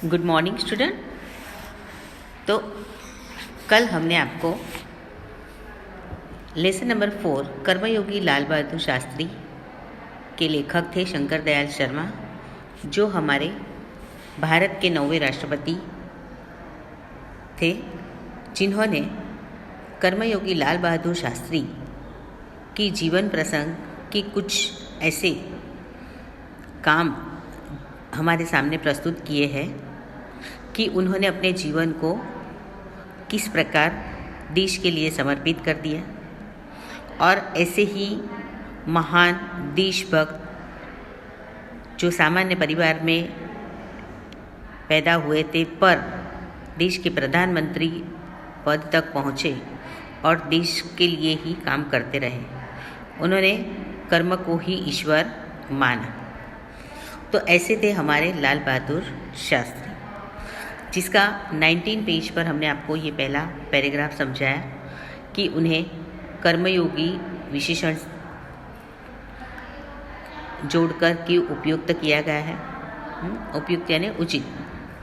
Good morning student. तो कल हमने आपको लेसन नंबर 4 कर्मयोगी लाल बहादुर शास्त्री के लेखक थे शंकर दयाल शर्मा, जो हमारे भारत के 9वें राष्ट्रपति थे, जिन्होंने कर्मयोगी लाल बहादुर शास्त्री की जीवन प्रसंग की कुछ ऐसे काम हमारे सामने प्रस्तुत किए हैं कि उन्होंने अपने जीवन को किस प्रकार देश के लिए समर्पित कर दिया और ऐसे ही महान देशभक्त जो सामान्य परिवार में पैदा हुए थे पर देश के प्रधानमंत्री पद तक पहुँचे और देश के लिए ही काम करते रहे। उन्होंने कर्म को ही ईश्वर माना। तो ऐसे थे हमारे लाल बहादुर शास्त्री, जिसका 19 पेज पर हमने आपको ये पहला पैराग्राफ समझाया कि उन्हें कर्मयोगी विशेषण जोड़कर के उपयुक्त किया गया है। उपयुक्त यानी उचित,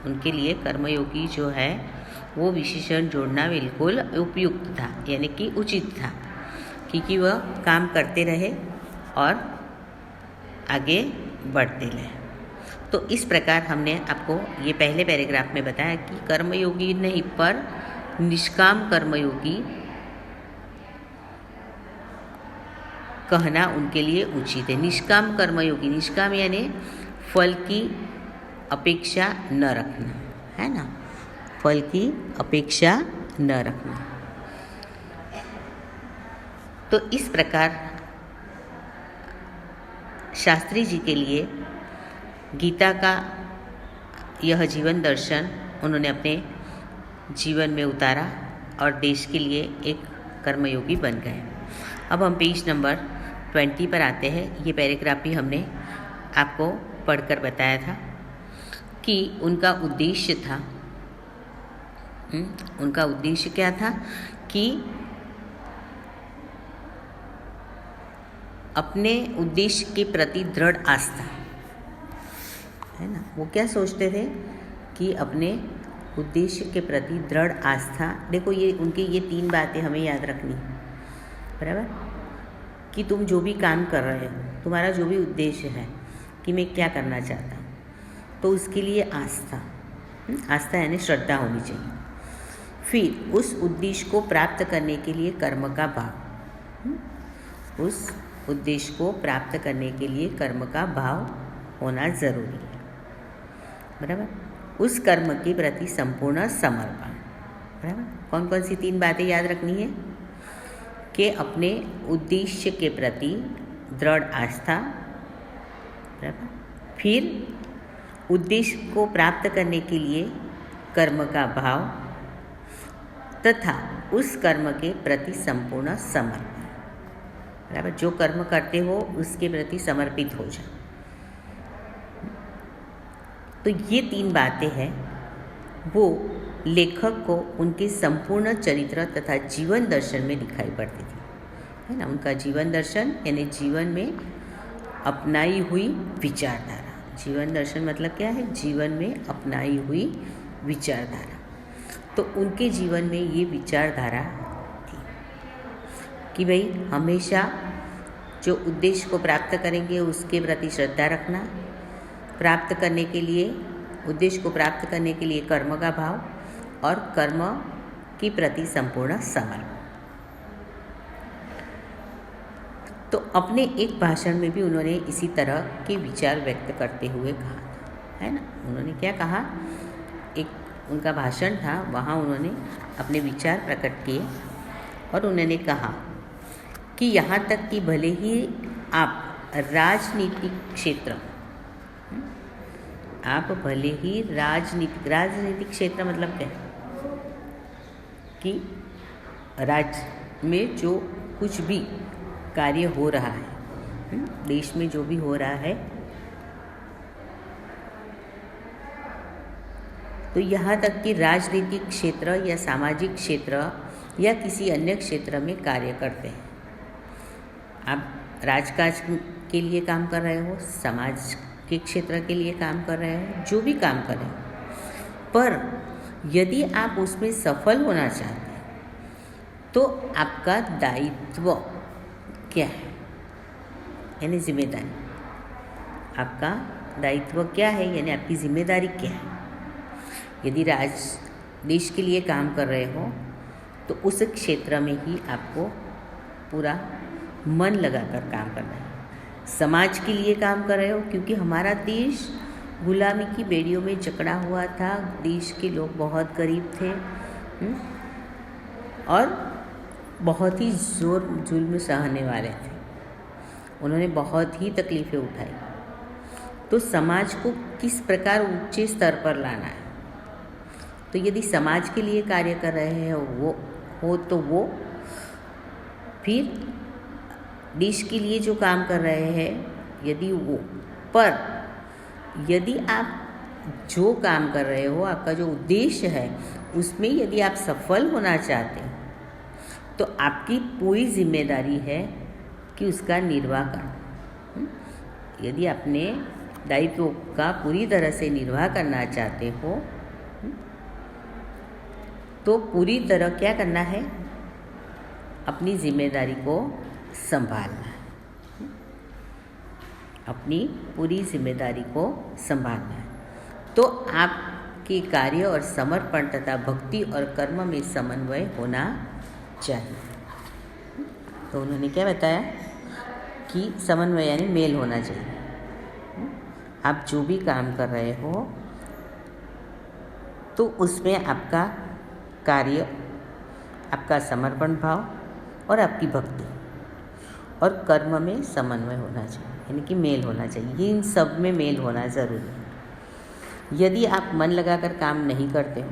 उनके लिए कर्मयोगी जो है वो विशेषण जोड़ना बिल्कुल उपयुक्त था, यानी कि उचित था, क्योंकि वह काम करते रहे और आगे बढ़ते रहे। तो इस प्रकार हमने आपको ये पहले पैराग्राफ में बताया कि कर्मयोगी नहीं पर निष्काम कर्मयोगी कहना उनके लिए उचित है। निष्काम कर्मयोगी, निष्काम यानी फल की अपेक्षा न रखना, है ना, फल की अपेक्षा न रखना। तो इस प्रकार शास्त्री जी के लिए गीता का यह जीवन दर्शन उन्होंने अपने जीवन में उतारा और देश के लिए एक कर्मयोगी बन गए। अब हम पेज नंबर 20 पर आते हैं। ये पैराग्राफ भी हमने आपको पढ़कर बताया था कि उनका उद्देश्य था, उनका उद्देश्य क्या था कि अपने उद्देश्य के प्रति दृढ़ आस्था, है ना, वो क्या सोचते थे कि अपने उद्देश्य के प्रति दृढ़ आस्था। देखो ये उनकी ये 3 बातें हमें याद रखनी है, बराबर, कि तुम जो भी काम कर रहे हो, तुम्हारा जो भी उद्देश्य है कि मैं क्या करना चाहता हूँ, तो उसके लिए आस्था, आस्था यानी श्रद्धा होनी चाहिए। फिर उस उद्देश्य को प्राप्त करने के लिए कर्म का भाव, उस उद्देश्य को प्राप्त करने के लिए कर्म का भाव होना ज़रूरी है, बराबर। उस कर्म के प्रति संपूर्ण समर्पण, बराबर। कौन कौन सी 3 बातें याद रखनी है कि अपने उद्देश्य के प्रति दृढ़ आस्था, बराबर, फिर उद्देश्य को प्राप्त करने के लिए कर्म का भाव तथा उस कर्म के प्रति संपूर्ण समर्पण, बराबर। जो कर्म करते हो उसके प्रति समर्पित हो जाओ। तो ये 3 बातें हैं, वो लेखक को उनके संपूर्ण चरित्र तथा जीवन दर्शन में दिखाई पड़ती थी, है ना। उनका जीवन दर्शन यानी जीवन में अपनाई हुई विचारधारा। जीवन दर्शन मतलब क्या है? जीवन में अपनाई हुई विचारधारा। तो उनके जीवन में ये विचारधारा थी कि भाई हमेशा जो उद्देश्य को प्राप्त करेंगे उसके प्रति श्रद्धा रखना, प्राप्त करने के लिए, उद्देश्य को प्राप्त करने के लिए कर्म का भाव और कर्म के प्रति संपूर्ण समर्पण। तो अपने एक भाषण में भी उन्होंने इसी तरह के विचार व्यक्त करते हुए कहा, है ना। उन्होंने क्या कहा, एक उनका भाषण था, वहाँ उन्होंने अपने विचार प्रकट किए और उन्होंने कहा कि यहाँ तक कि भले ही आप राजनीतिक क्षेत्र, आप भले ही राजनीतिक क्षेत्र मतलब क्या है कि राज्य में जो कुछ भी कार्य हो रहा है, देश में जो भी हो रहा है, तो यहाँ तक कि राजनीतिक क्षेत्र या सामाजिक क्षेत्र या किसी अन्य क्षेत्र में कार्य करते हैं। आप राजकाज के लिए काम कर रहे हो, समाज के क्षेत्र के लिए काम कर रहे हो, जो भी काम कर रहे हो, पर यदि आप उसमें सफल होना चाहते हैं तो आपका दायित्व क्या है, यानी जिम्मेदारी। आपका दायित्व क्या है, यानी आपकी जिम्मेदारी क्या है। यदि देश के लिए काम कर रहे हो तो उस क्षेत्र में ही आपको पूरा मन लगाकर काम करना है। समाज के लिए काम कर रहे हो, क्योंकि हमारा देश गुलामी की बेड़ियों में जकड़ा हुआ था। देश के लोग बहुत गरीब थे और बहुत ही जोर जुल्म सहने वाले थे। उन्होंने बहुत ही तकलीफ़ें उठाई। तो समाज को किस प्रकार ऊंचे स्तर पर लाना है, तो यदि समाज के लिए कार्य कर रहे हो तो वो फिर देश के लिए जो काम कर रहे हैं यदि वो, पर यदि आप जो काम कर रहे हो, आपका जो उद्देश्य है उसमें यदि आप सफल होना चाहते हैं तो आपकी पूरी जिम्मेदारी है कि उसका निर्वाह करना। यदि अपने दायित्व का पूरी तरह से निर्वाह करना चाहते हो तो पूरी तरह क्या करना है, अपनी जिम्मेदारी को संभालना है। अपनी पूरी जिम्मेदारी को संभालना है। तो आपके कार्य और समर्पण तथा भक्ति और कर्म में समन्वय होना चाहिए। तो उन्होंने क्या बताया कि समन्वय यानी मेल होना चाहिए। आप जो भी काम कर रहे हो तो उसमें आपका कार्य, आपका समर्पण भाव और आपकी भक्ति और कर्म में समन्वय होना चाहिए, यानी कि मेल होना चाहिए। इन सब में मेल होना ज़रूरी है। यदि आप मन लगाकर काम नहीं करते हो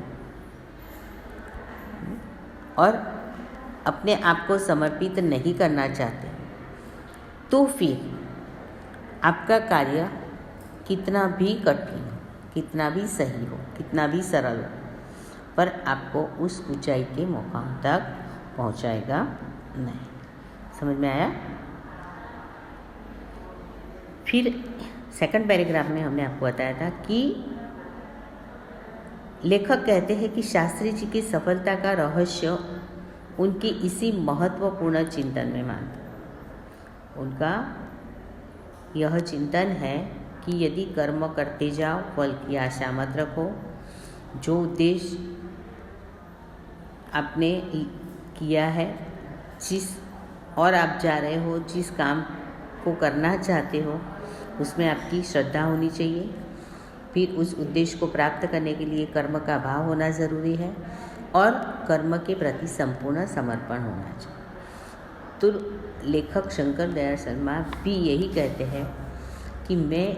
और अपने आप को समर्पित नहीं करना चाहते तो फिर आपका कार्य कितना भी कठिन हो, कितना भी सही हो, कितना भी सरल हो, पर आपको उस ऊंचाई के मुकाम तक पहुंचाएगा नहीं। समझ में आया? फिर सेकंड पैराग्राफ में हमने आपको बताया था कि लेखक कहते हैं कि शास्त्री जी की सफलता का रहस्य उनके इसी महत्वपूर्ण चिंतन में मानता। उनका यह चिंतन है कि यदि कर्म करते जाओ, फल की आशा मत रखो। जो उद्देश्य आपने किया है, जिस और आप जा रहे हो, जिस काम को करना चाहते हो, उसमें आपकी श्रद्धा होनी चाहिए। फिर उस उद्देश्य को प्राप्त करने के लिए कर्म का भाव होना ज़रूरी है और कर्म के प्रति संपूर्ण समर्पण होना चाहिए। तो लेखक शंकर दयाल शर्मा भी यही कहते हैं कि मैं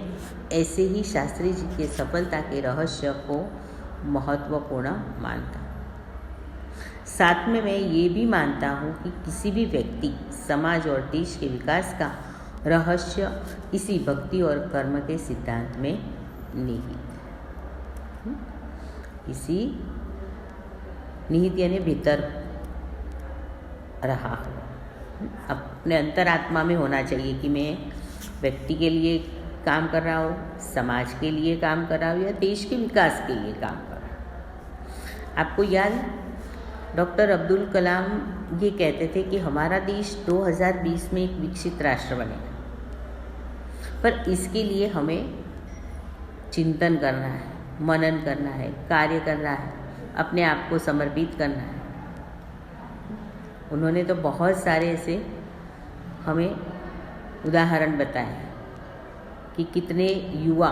ऐसे ही शास्त्री जी के सफलता के रहस्य को महत्वपूर्ण मानता हूँ। साथ में मैं ये भी मानता हूँ कि किसी भी व्यक्ति, समाज और देश के विकास का रहस्य इसी भक्ति और कर्म के सिद्धांत में निहित है। इसी निहित यानी भीतर रहा हो, अपने अंतरात्मा में होना चाहिए कि मैं व्यक्ति के लिए काम कर रहा हूँ, समाज के लिए काम कर रहा हूँ या देश के विकास के लिए काम कर रहा हूँ। आपको याद, डॉक्टर अब्दुल कलाम ये कहते थे कि हमारा देश 2020 में एक विकसित राष्ट्र बनेगा, पर इसके लिए हमें चिंतन करना है, मनन करना है, कार्य करना है, अपने आप को समर्पित करना है। उन्होंने तो बहुत सारे ऐसे हमें उदाहरण बताए कि कितने युवा,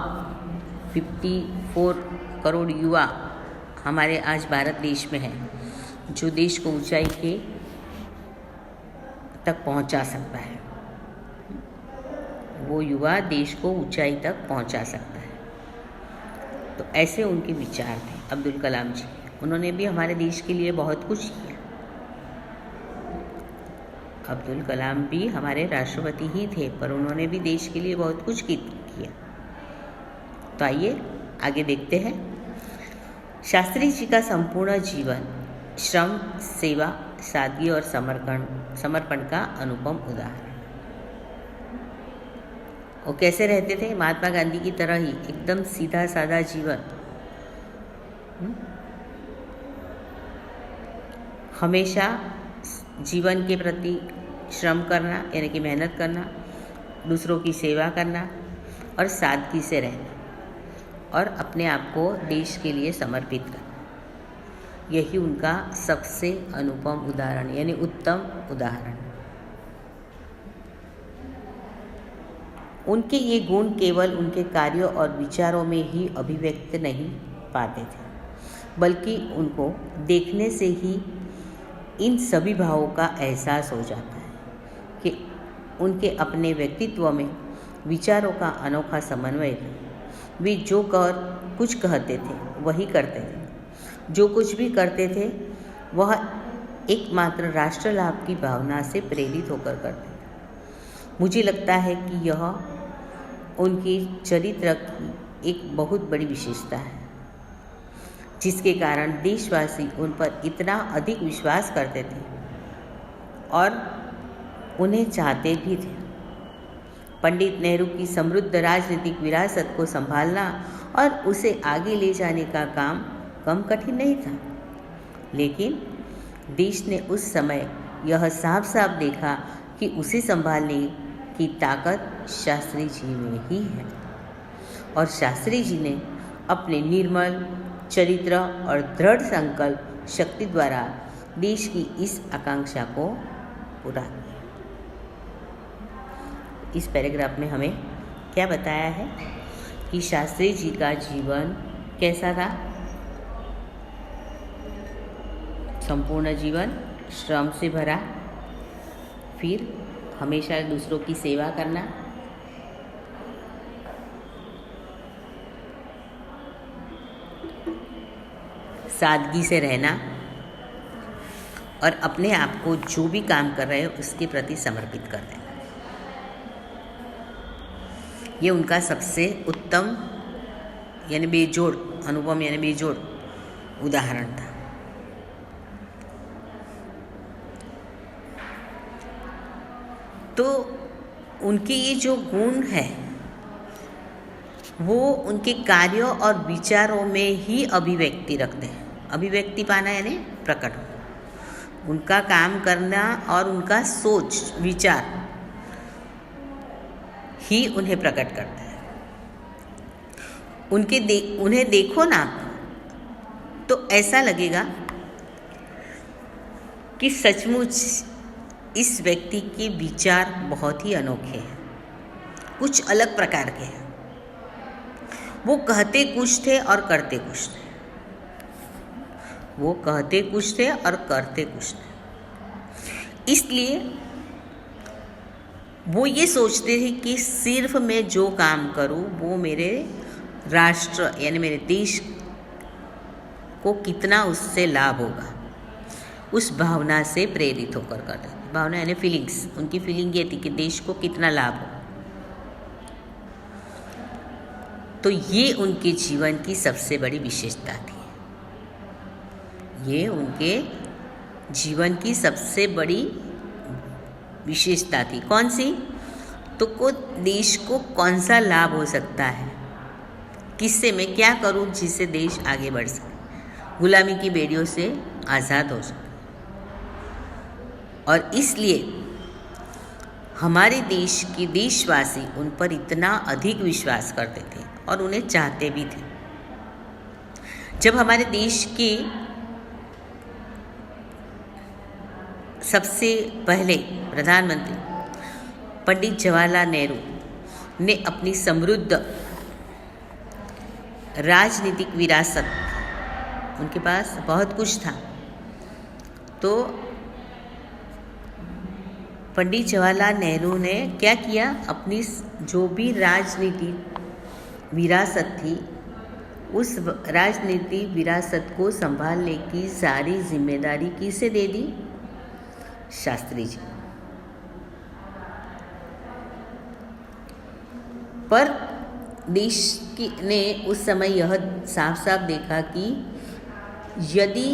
54 करोड़ युवा हमारे आज भारत देश में हैं, जो देश को ऊंचाई के तक पहुंचा सकता है। वो युवा देश को ऊंचाई तक पहुंचा सकता है। तो ऐसे उनके विचार थे अब्दुल कलाम जी। उन्होंने भी हमारे देश के लिए बहुत कुछ किया। अब्दुल कलाम भी हमारे राष्ट्रपति ही थे, पर उन्होंने भी देश के लिए बहुत कुछ किया। तो आइए आगे देखते हैं। शास्त्री जी का संपूर्ण जीवन श्रम, सेवा, सादगी और समर्पण का अनुपम उदाहरण। वो कैसे रहते थे? महात्मा गांधी की तरह ही एकदम सीधा साधा जीवन, हमेशा जीवन के प्रति श्रम करना यानी कि मेहनत करना, दूसरों की सेवा करना और सादगी से रहना और अपने आप को देश के लिए समर्पित करना, यही उनका सबसे अनुपम उदाहरण यानी उत्तम उदाहरण। उनके ये गुण केवल उनके कार्यों और विचारों में ही अभिव्यक्त नहीं पाते थे, बल्कि उनको देखने से ही इन सभी भावों का एहसास हो जाता है कि उनके अपने व्यक्तित्व में विचारों का अनोखा समन्वय है। वे जो कुछ कहते थे वही करते थे, जो कुछ भी करते थे वह एकमात्र राष्ट्र लाभ की भावना से प्रेरित होकर करते थे। मुझे लगता है कि यह उनकी चरित्र की एक बहुत बड़ी विशेषता है, जिसके कारण देशवासी उन पर इतना अधिक विश्वास करते थे और उन्हें चाहते भी थे। पंडित नेहरू की समृद्ध राजनीतिक विरासत को संभालना और उसे आगे ले जाने का काम कम कठिन नहीं था, लेकिन देश ने उस समय यह साफ साफ देखा कि उसे संभालने की ताकत शास्त्री जी में ही है और शास्त्री जी ने अपने निर्मल चरित्र और दृढ़ संकल्प शक्ति द्वारा देश की इस आकांक्षा को पूरा किया। इस पैराग्राफ में हमें क्या बताया है कि शास्त्री जी का जीवन कैसा था? संपूर्ण जीवन श्रम से भरा, फिर हमेशा दूसरों की सेवा करना, सादगी से रहना और अपने आप को जो भी काम कर रहे हो उसके प्रति समर्पित कर देना। ये उनका सबसे उत्तम यानी बेजोड़, अनुपम यानी बेजोड़ उदाहरण था। तो उनके ये जो गुण है वो उनके कार्यों और विचारों में ही अभिव्यक्ति रखते हैं। अभिव्यक्ति पाना यानी प्रकट होना, उनका काम करना और उनका सोच विचार ही उन्हें प्रकट करता है। उन्हें देखो ना तो ऐसा लगेगा कि सचमुच इस व्यक्ति के विचार बहुत ही अनोखे हैं, कुछ अलग प्रकार के हैं। वो कहते कुछ थे और करते कुछ थे, वो कहते कुछ थे और करते कुछ थे। इसलिए वो ये सोचते थे कि सिर्फ मैं जो काम करूं वो मेरे राष्ट्र यानी मेरे देश को कितना उससे लाभ होगा, उस भावना से प्रेरित होकर करते थे। भावना यानी फीलिंग्स, उनकी फीलिंग ये थी कि देश को कितना लाभ हो। तो ये उनके जीवन की सबसे बड़ी विशेषता थी, ये उनके जीवन की सबसे बड़ी विशेषता थी। कौन सी? तो देश को कौन सा लाभ हो सकता है, किससे मैं क्या करूं जिससे देश आगे बढ़ सके, गुलामी की बेड़ियों से आज़ाद हो सके। और इसलिए हमारे देश के देशवासी उन पर इतना अधिक विश्वास करते थे और उन्हें चाहते भी थे। जब हमारे देश के सबसे पहले प्रधानमंत्री पंडित जवाहरलाल नेहरू ने अपनी समृद्ध राजनीतिक विरासत, उनके पास बहुत कुछ था, तो पंडित जवाहरलाल नेहरू ने क्या किया, अपनी जो भी राजनीतिक विरासत थी उस राजनीतिक विरासत को संभालने की सारी जिम्मेदारी किसे दे दी? शास्त्री जी। पर देश ने उस समय यह साफ साफ देखा कि यदि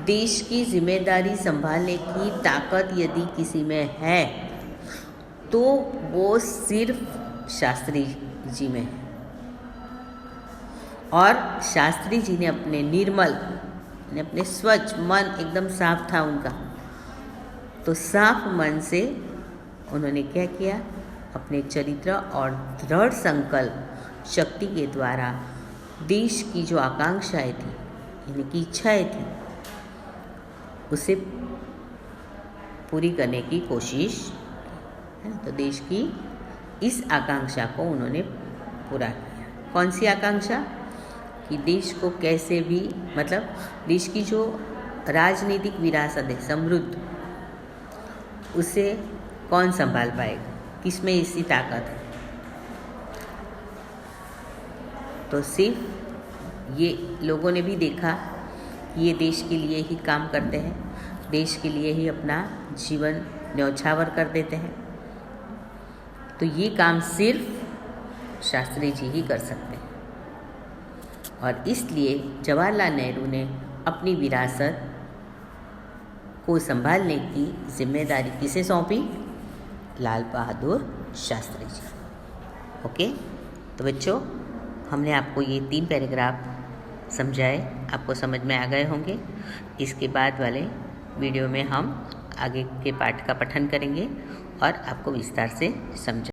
देश की जिम्मेदारी संभालने की ताकत यदि किसी में है तो वो सिर्फ शास्त्री जी में है। और शास्त्री जी ने अपने निर्मल, अपने स्वच्छ मन, एकदम साफ था उनका, तो साफ मन से उन्होंने क्या किया, अपने चरित्र और दृढ़ संकल्प शक्ति के द्वारा देश की जो आकांक्षाएं थी, इनकी इच्छाएं थी, उसे पूरी करने की कोशिश है। तो देश की इस आकांक्षा को उन्होंने पूरा किया। कौन सी आकांक्षा? कि देश को कैसे भी, मतलब देश की जो राजनीतिक विरासत है समृद्ध, उसे कौन संभाल पाएगा, किसमें ऐसी ताकत है। तो सिर्फ ये लोगों ने भी देखा कि ये देश के लिए ही काम करते हैं, देश के लिए ही अपना जीवन न्यौछावर कर देते हैं। तो ये काम सिर्फ शास्त्री जी ही कर सकते हैं। और इसलिए जवाहरलाल नेहरू ने अपनी विरासत को संभालने की जिम्मेदारी किसे सौंपी? लाल बहादुर शास्त्री जी। ओके, तो बच्चों, हमने आपको ये 3 पैराग्राफ समझाए, आपको समझ में आ गए होंगे। इसके बाद वाले वीडियो में हम आगे के पाठ का पठन करेंगे और आपको विस्तार से समझाएंगे।